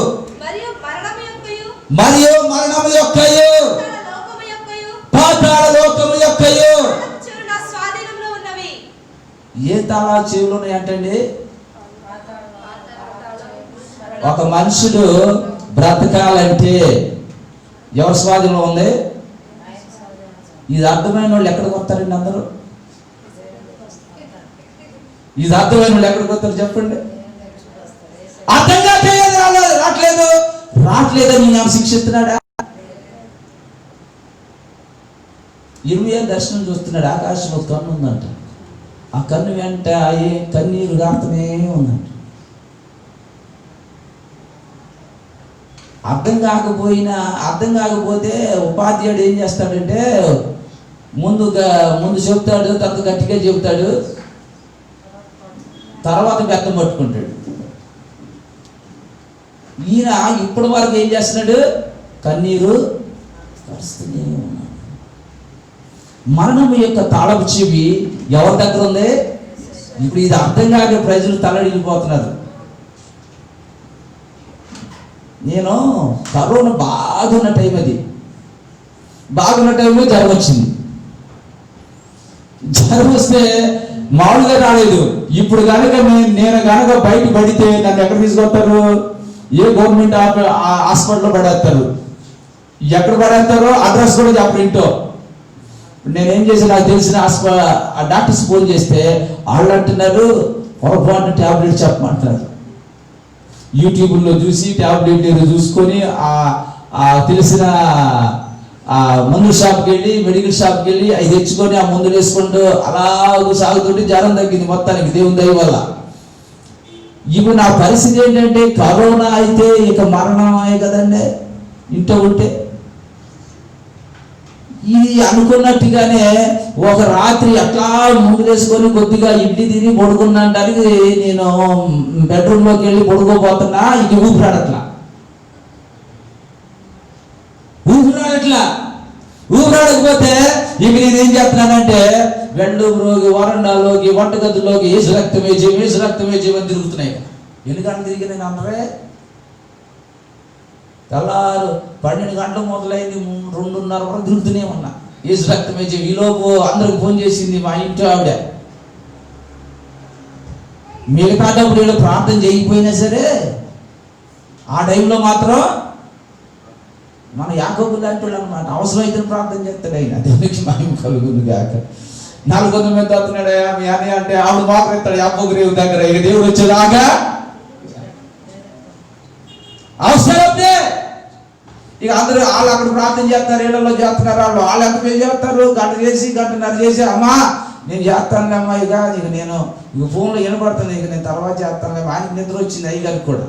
మరియు మరణము యొక్కయు పాతాళ లోకము యొక్కయు ఏ తాళా చెవులు ఉన్నాయి అంటండి. ఒక మనుషుడు బ్రతకాలంటే ఎవరి స్వాధీనంలో ఉంది? ఇది అర్థమైన వాళ్ళు ఎక్కడికి వస్తారండి? అందరూ ఇది అర్థమైన వాళ్ళు ఎక్కడికి వస్తారు చెప్పండి? అర్థంగా రావట్లేదని నేను శిక్షిస్తున్నాడా? 20 దర్శనం చూస్తున్నాడు. ఆకాశంలో కన్ను ఉందంట. ఆ కన్ను వెంట కన్నీరు గారుతూనే ఉందంట. అర్థం కాకపోతే ఉపాధ్యాయుడు ఏం చేస్తాడంటే ముందు చెప్తాడు, తర్వాత గట్టిగా చెబుతాడు, తర్వాత బెత్తం పట్టుకుంటాడు. ఈయన ఇప్పటి వరకు ఏం చేస్తున్నాడు? కన్నీరు కరుస్తూనే ఉన్నాడు. మరణం యొక్క తాళపు చెవి ఎవరి దగ్గర ఉంది? ఇప్పుడు ఇది అర్థం కాక ప్రజలు తలడిల్లిపోతున్నారు. నేను కరోనా బాగున్న టైంలో జ్వరం వచ్చింది. జ్వరం వస్తే మామూలుగా రాలేదు. ఇప్పుడు కనుక నేను కనుక బయట పడితే నన్ను ఎక్కడ తీసుకొస్తారు? ఏ గవర్నమెంట్ హాస్పిటల్లో పడేస్తారు. ఎక్కడ పడేస్తారో అడ్రస్ కూడా చెప్పరు ఇంటో. నేనేం చేసి నాకు తెలిసిన ఆ డాక్టర్స్ ఫోన్ చేస్తే వాళ్ళు అంటున్నారు పొరపాటు ట్యాబ్లెట్ చెప్పమంటారు. యూట్యూబ్లో చూసి ట్యాబ్లెట్ చూసుకొని తెలిసిన మందుల షాప్కి వెళ్ళి మెడికల్ షాప్కి వెళ్ళి అవి తెచ్చుకొని ఆ మందులు వేసుకుంటూ అలాగూ సాగుతుంటే జ్వరం తగ్గింది మొత్తానికి దేవుని దయ వల్ల. ఇప్పుడు నా పరిస్థితి ఏంటంటే కరోనా అయితే ఇక మరణమే కదండి ఇంట్లో ఉంటే. ఇది అనుకున్నట్టుగానే ఒక రాత్రి అట్లా ముందులేసుకొని కొద్దిగా ఇడ్లీ తిని పడుకున్నాడానికి నేను బెడ్రూమ్లోకి వెళ్ళి పడుకోబోతున్నా. ఇక ఊపిరాడట్లా ఊపిరాడకపోతే ఇక నేనేం చెప్తున్నానంటే బెడ్రూమ్ లోకి, వరండాలోకి, వంటగదిలోకి ఏసు రక్తమే అని తిరుగుతున్నాయి. ఎన్ని తిరిగి నేను అన్నరే తెల్లారు 12 గంటలకు మొదలైంది, 2:30 వరకు తిరుగుతూనే ఉన్నా. ఏసు రక్తమే ఈ లోపు అందరికి ఫోన్ చేసింది మా ఇంట్లో ఆవిడ. మిగతా డబ్బులు వీళ్ళు ప్రార్థన చేయకపోయినా సరే ఆ టైంలో మాత్రం మన యాకోబు లాంటి వాళ్ళు అన్నమాట. అవసరమైతే ప్రార్థన చేస్తాడు ఆయన. దేవునికి మహిమ కలుగును గాక. 400 మంది వస్తున్నాడు మీ అని అంటే ఆవిడ మాత్రం ఎత్తాడు యాకోబు రేవు దగ్గర. ఇక దేవుడు వచ్చేదాకా అవసరమే. ఇక అందరూ వాళ్ళు అక్కడ ప్రార్థన చేస్తారు, ఇళ్లలో చేస్తున్నారు. వాళ్ళు ఎంత చేస్తారు, గంటన్నర చేసి అమ్మా నేను చేస్తాను అమ్మా ఇక నేను ఫోన్లో వినపడుతుంది, ఇక నేను తర్వాత చేస్తాను. ఆయనకి నిద్ర వచ్చింది, అయ్యగారికి కూడా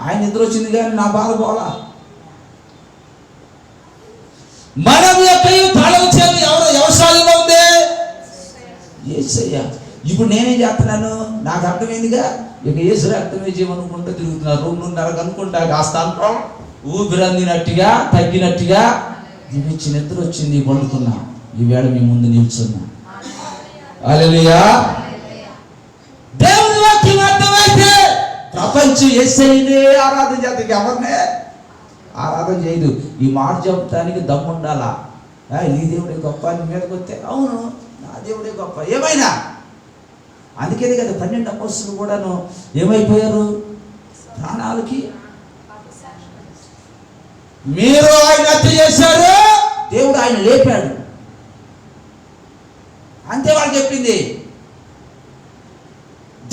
ఆయన నిద్ర వచ్చింది కానీ నా బాధ పోలా. మనం యొక్క ఎవరు ఉంది? యేసయ్య. ఇప్పుడు నేనేం చేస్తున్నాను? నాకు అర్థమైందిగా. ఇక యేసు రక్తమే చేయమనుకుంటూ తిరుగుతున్నారు. 2:30 అనుకుంటా కాస్త అంటాం ఊపిరందినట్టుగా తగ్గినట్టుగా ఇచ్చి నిద్ర వచ్చింది, పండుకున్నా. ఈవేళ మీ ముందు నిల్చున్నా. హల్లెలూయా. దేవుని వాక్యం అర్థమైతే ప్రపంచం యేసయ్యనే ఆరాధన చేస్తుంది, ఎవరినే ఆరాధన చేయదు. ఈ మాట చెప్పడానికి దమ్ముండాలా. నీ దేవుడే గొప్ప నీ మీదకి వస్తే అవును నా దేవుడే గొప్ప ఏమైనా. అందుకేది కదా 12 అపోస్తలులు కూడాను ఏమైపోయారు? ప్రాణాలకి. మీరు ఆయన హత్య చేశారు, దేవుడు ఆయన లేపాడు, అంతే వాళ్ళు చెప్పింది.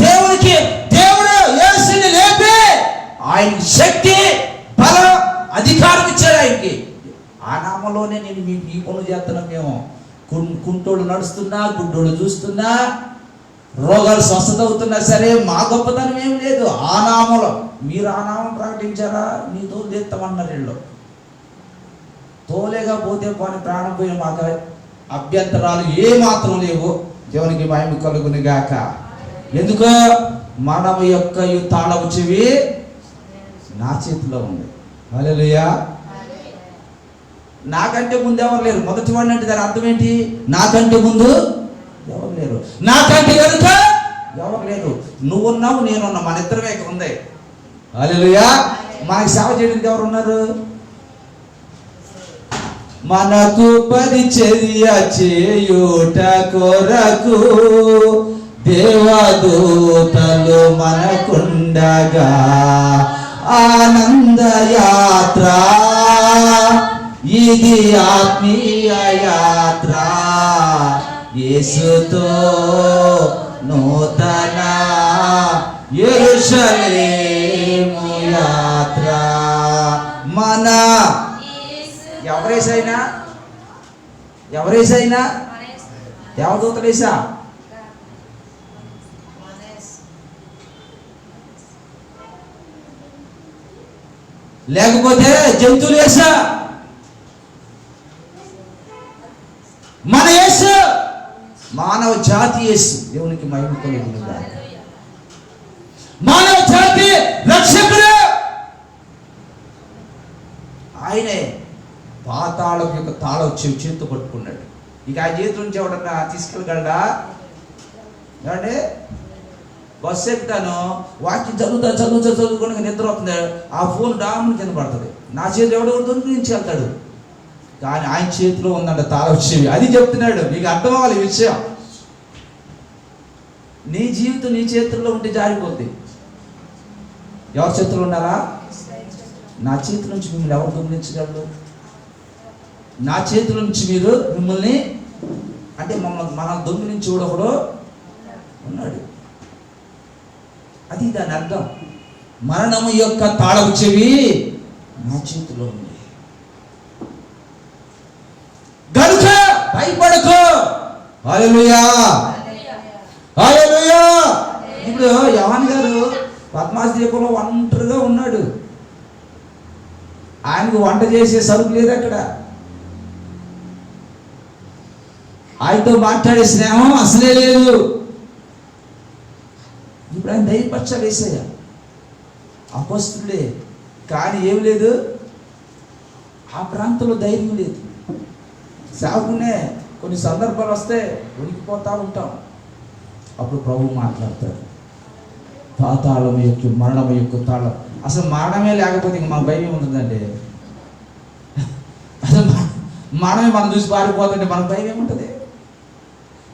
దేవుడు యేసుని లేపి ఆయనకి శక్తి, బలం, అధికారం ఇచ్చాడు ఆయనకి. ఆ నామంలోనే నేను మీకు ఈ పనులు చేస్తున్నాం. మేము కుంటోళ్ళు నడుస్తున్నా, గుడ్డోళ్ళు చూస్తున్నా, రోగాలు స్వస్థత అవుతున్నా సరే మా గొప్పతనం ఏం లేదు. ఆ నామంలో మీరు ఆ నామం ప్రకటించారా, నీ తోలు తెస్తామన్నారు. వీళ్ళు తోలేగా పోతే పోని ప్రాణం పోయిన మాకు అభ్యంతరాలు ఏ మాత్రం లేవు. దేవునికి మహిమ కలుగును గాక. ఎందుకో మనము యొక్క ఈ తాళపు చెవి నా చేతిలో ఉంది. హల్లెలూయా. నాకంటే ముందు ఎవరు లేరు. మొదటి వాడిని అంటే దాని అర్థం ఏంటి? నాకంటే ముందు ఎవరు లేరు, నాకంటే కనుక ఎవరు లేరు. నువ్వున్నావు, నేనున్నా, మన ఇద్దరమే ఇక్కడ ఉంది. హల్లెలూయా. మనకి సేవ చేయడానికి ఎవరు ఉన్నారు? మనకు పరిచర్య చేయుట కొరకు దేవదూతలు మనకుండగా ఆనంద యాత్ర ఇది, ఆత్మీయ యాత్ర, యేసుతో నూతన యెరూషలేము యాత్ర. మన ఎవరేసైనా దేవదూతలేసా? లేకపోతే జంతువులు వేసా? మన యేసు, మానవ జాతి యేసు. దేవునికి మహిమ కలుగును గాక. మానవ జాతి రక్షకుడు ఆయనే. పాతాళం యొక్క తాళం చేతితో పట్టుకున్నాడు. ఇక ఆ చేతి నుంచి ఎవడన్నా తీసుకెళ్ళగలడా? ఏమంటే బస్సు ఎక్కుతాను, వాక్యం చదువుకొని నిద్ర అవుతుంది, ఆ ఫోన్ డామ్ కింద పడుతుంది. నా చేతి ఎవడో దొరికి వెళ్తాడు. కానీ ఆయన చేతిలో ఉందంట తాళం చెవి. అది చెప్తున్నాడు. మీకు అర్థం అవ్వాలి ఈ విషయం. నీ జీవితం నీ చేతుల్లో ఉంటే జారిపోద్ది. ఎవరి చేతుల్లో ఉన్నారా? నా చేతి నుంచి మిమ్మల్ని ఎవరు దొంగిలించగలరు? నా చేతుల నుంచి మీరు మిమ్మల్ని, అంటే మనల్ని దొంగిలించి కూడా ఉన్నాడు. అది దాని అర్థం. మరణము యొక్క తాళపు చెవి నా చేతిలో ఉంది గనుక భయపడకు. హల్లెలూయా, హల్లెలూయా. ఇప్పుడు యోహాను గారు పద్మాసు దీపంలో ఒంటరిగా ఉన్నాడు. ఆయనకు వంట చేసే సరుకు లేదు అక్కడ. ఆయనతో మాట్లాడే స్నేహం అసలే లేదు. ఇప్పుడు ఆయన ధైర్యపరచాలి యేసయ్య. అపొస్తలుడే, కానీ ఏం లేదు, ఆ ప్రాంతంలో ధైర్యం లేదు. సేవకునే కొన్ని సందర్భాలు వస్తే ఉనికిపోతా ఉంటాం. అప్పుడు ప్రభు మాట్లాడతాడు. పాతాళం యొక్క, మరణం యొక్క తాళం. అసలు మరణమే లేకపోతే ఇంక మన భయం ఏముంటుందండి? అసలు మరణమే మనం చూసి పారిపోతుంటే మనకు భయం ఏముంటుంది?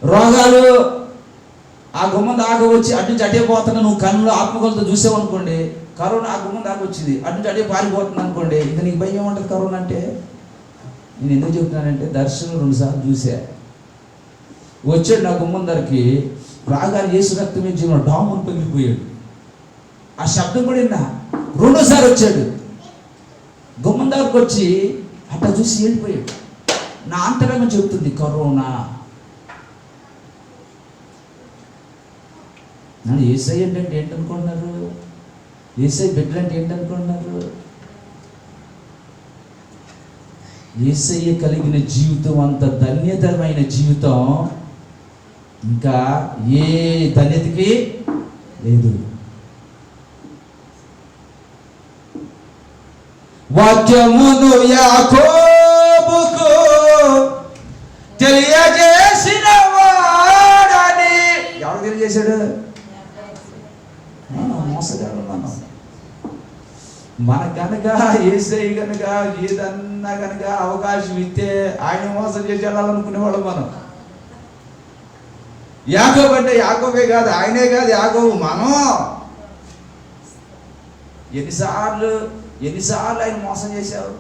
రోగాలు ఆ గుమ్మం దాకా వచ్చి అటు నుంచి అటే పోతున్నా, నువ్వు కన్నులో ఆత్మకలతో చూసావు అనుకోండి. కరోనా ఆ గుమ్మం దాకా వచ్చింది, అటు నుంచి అటే పారిపోతుంది అనుకోండి. ఇంకా నీకు భయం ఏముంటుంది కరోనా అంటే? నేను ఎందుకు చెప్తున్నానంటే దర్శనం 2 సార్లు చూసా. వచ్చాడు నా గుమ్మం ధరకి, రాగానే యేసు రక్తమే జీవనం, డామును పగిలిపోయాడు. ఆ శబ్దం కూడా విన్నా. 2సారి వచ్చాడు, గుమ్మం దగ్గరకు వచ్చి అట్లా చూసి వెళ్ళిపోయాడు. నా అంతరంగం చెబుతుంది కరోనా. నన్ను యేసయ్య అంటే ఏంటనుకుంటున్నారు? యేసయ్య బిడ్డలు అంటే ఏంటనుకుంటున్నారు? యేసయ్య కలిగిన జీవితం అంత ధన్యతరమైన జీవితం ఇంకా ఏ ధన్యతకి లేదు. వాక్యమును యాకోబుకు తెలియజేసిన వాడని ఎవరు తెలియజేశాడు? మోసగాడు. మన కనుక యేసయ్య కనుక ఏదన్నా కనుక అవకాశం ఇస్తే ఆయన మోసం చేసి వెళ్ళాలనుకునేవాళ్ళం మనం. యాకోబు అంటే యాకోబే కాదు, ఆయనే కాదు యాకోబు, మనం. ఎన్నిసార్లు ఆయన మోసం చేశావు?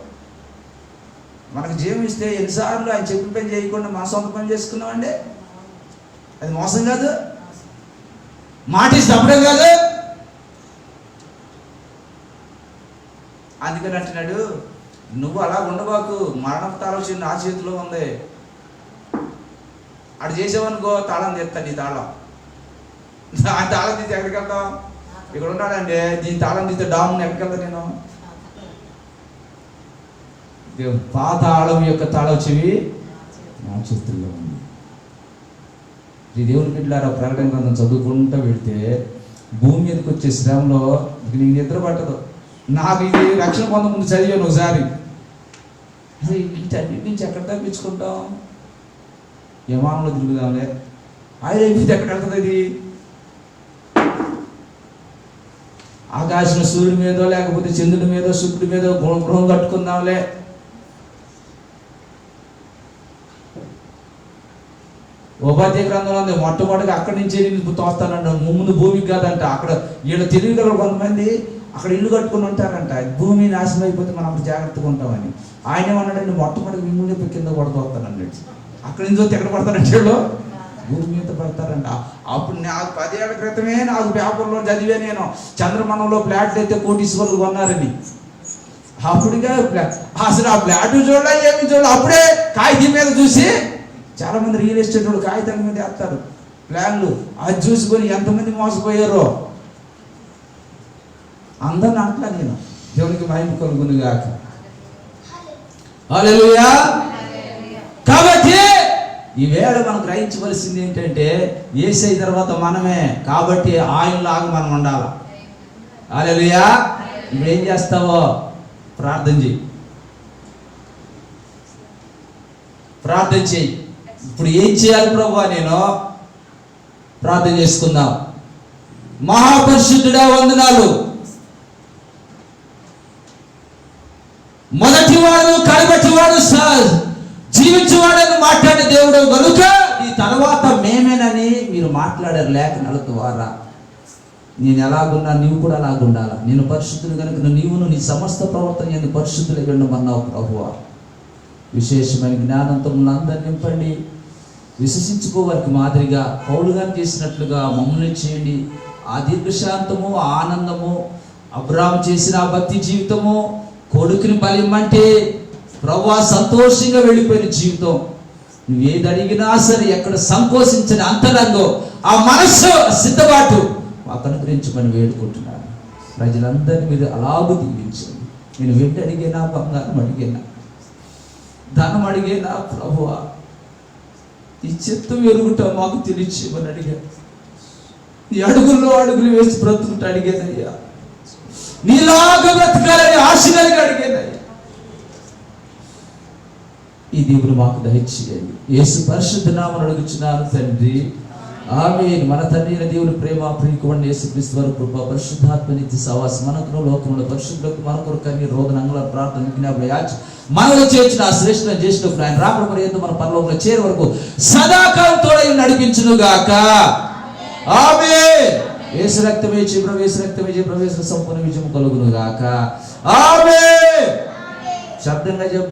మనకు జీవం ఇస్తే ఎన్నిసార్లు ఆయన చెప్పిన పని చేయకుండా మన సొంత పని చేసుకున్నామండి? అది మోసం కాదు? మాట ఇస్తే అప్పుడే కాదు? అందుకని అంటున్నాడు, నువ్వు అలా ఉండబాకు, మరణపు తాళం చిన్న నా చేతిలో ఉంది. అటు చేసావనుకో తాళం తీస్తాను, నీ తాళం. ఆ తాళం తీసి ఎక్కడికి వెళ్తాం? ఇక్కడ ఉన్నాడండి, దీని తాళం తీస్తే డామ్ ఎక్కడికి వెళ్తా నేను? పాతాళం యొక్క తాళం చెవి నా చేతుల్లో ఉంది. ఈ దేవుని బిడ్డలారా, ప్రకటన గ్రంథం చదువుకుంటూ వెళితే భూమి మీదకి వచ్చే శ్రమలో నీకు నిద్ర పట్టదు. నాకు ఇది రక్షణ పొందముందు చదివాను ఒకసారి. అసలు వీటన్నిటి నుంచి ఎక్కడ తప్పించుకుంటాం? యమానంలో తిరుగుదాంలే, ఆయన అయిపోతే ఎక్కడ వెళ్తుంది? ఇది ఆకాశం సూర్యుడి మీదో లేకపోతే చంద్రుడి మీదో శుక్రుడి మీదో గృహం కట్టుకుందాంలే. ఉపాధ్యాయ గ్రంథంలో ఉంది, మొట్టమొదటిగా అక్కడి నుంచే నేను తోస్తానంట, ముందు భూమికి కాదంట. అక్కడ వీళ్ళ తెలియగల కొంతమంది అక్కడ ఇల్లు కట్టుకుని ఉంటారంట, భూమి నాశనం అయిపోతే మనం అప్పుడు జాగ్రత్తగా ఉంటామని. ఆయన ఏమన్నాడండి, మొట్టమొదటి మిమ్మల్ని కింద కూడా తోస్తానండి. అక్కడి నుంచి వస్తే ఎక్కడ పడతారంటే వీళ్ళు భూమి మీద పడతారంట. అప్పుడు నాకు 10 ఏళ్ల క్రితమే నాకు పేపర్లో చదివే నేను, చంద్రమండలంలో ఫ్లాట్లు అయితే కోటీశ్వరులు కొన్నారని. అప్పుడుగా అసలు ఆ ఫ్లాట్ చూడాలి ఏమి చూడాలి, అప్పుడే కాగితం మీద చూసి చాలా మంది రియల్ ఎస్టేట్ వాళ్ళు కాగితాల మీద వేస్తారు ప్లాన్లు. అది చూసుకొని ఎంతమంది మోసపోయారో అందరిని అంటలా నేను. దేవునికి మహిమ కలుగును గాక. హల్లెలూయా. కాబట్టి ఈవేళ మనం గ్రహించవలసింది ఏంటంటే, యేసయ్య తర్వాత మనమే, కాబట్టి ఆయనలాగా మనం ఉండాలి. హల్లెలూయా. ఇప్పుడు ఏం చేస్తావో ప్రార్థన చెయ్యి, ప్రార్థన చెయ్యి. ఇప్పుడు ఏం చేయాలి ప్రభువా? నేను ప్రార్థన చేసుకుందాం. మహాపరిశుద్ధుడా వందనాలు. మొదటివాడు కడపటివాడు జీవించేవాడని మాట్లాడే దేవుడు కనుక ఈ తర్వాత మేమేనని మీరు మాట్లాడారు లేఖనాల ద్వారా. నేను ఎలాగున్నా నీవు కూడా అలాగుండాలా. నేను పరిశుద్ధులు కనుక నీవును నీ సమస్త ప్రవర్తన ఎందుకు పరిశుద్ధులు ఉండమన్నావు ప్రభువా. విశేషమైన జ్ఞానంతో అందరిని నింపండి. విశ్వసించుకోవారికి మాదిరిగా పౌలుగాని చేసినట్లుగా మమ్మల్ని చేయండి. ఆ దీర్ఘశాంతము, ఆనందము, అబ్రాహాము చేసిన ఆ భక్తి జీవితము, కొడుకుని బలిమ్మంటే ప్రభువా సంతోషంగా వెళ్ళిపోయిన జీవితం, నువ్వు ఏది అడిగినా సరే ఎక్కడ సంకోచించని అంతరంగం, ఆ మనస్సు సిద్ధపాటు మాకు అనుగ్రహించమని వేడుకుంటున్నాను. ప్రజలందరినీ మీరు అలాగూ దీవించండి. నేను వెండి అడిగేనా, బంగారం అడిగేనా, ధనం అడిగేనా ప్రభువా, ఈ చిత్తం ఎరుగుట మాకు తెలియచేయమని అడిగాను. నీ అడుగుల్లో అడుగులు వేసి బ్రతుకుంటూ అడిగేదయ్యా. నీలాగా బ్రతకాలని ఆశ కలిగి అడిగేదయ్యా. ఈ దేవుడు మాకు దయచేయండి. యేసు పరిశుద్ధ నామమున అడుగుచున్నాను తండ్రి, ఆమేన్. మన తండ్రి అయిన దేవుని ప్రేమ, ప్రియకుమారుని యేసుక్రీస్తు వారి కృప, పరిశుద్ధాత్మ నిత్య సహవాసం మనకును లోకములో పరిశుద్ధులకు మన కొరకని రోదన అంగళ ప్రార్థన విజ్ఞాపన యాచ మనలో చేర్చిన ఆ శ్రేష్ఠ జ్యేష్ఠుడు ఆయన రాకడ పర్యంతం మన పరలోకంలో చేరే వరకు సదాకాలం తోడై నడిపించును గాక. ఆమేన్. యేసు రక్తమే జయ, యేసు రక్తమే జయ, సంపూర్ణ విజయం కలుగును గాక. ఆమేన్. శబ్దంగా చెప్పు.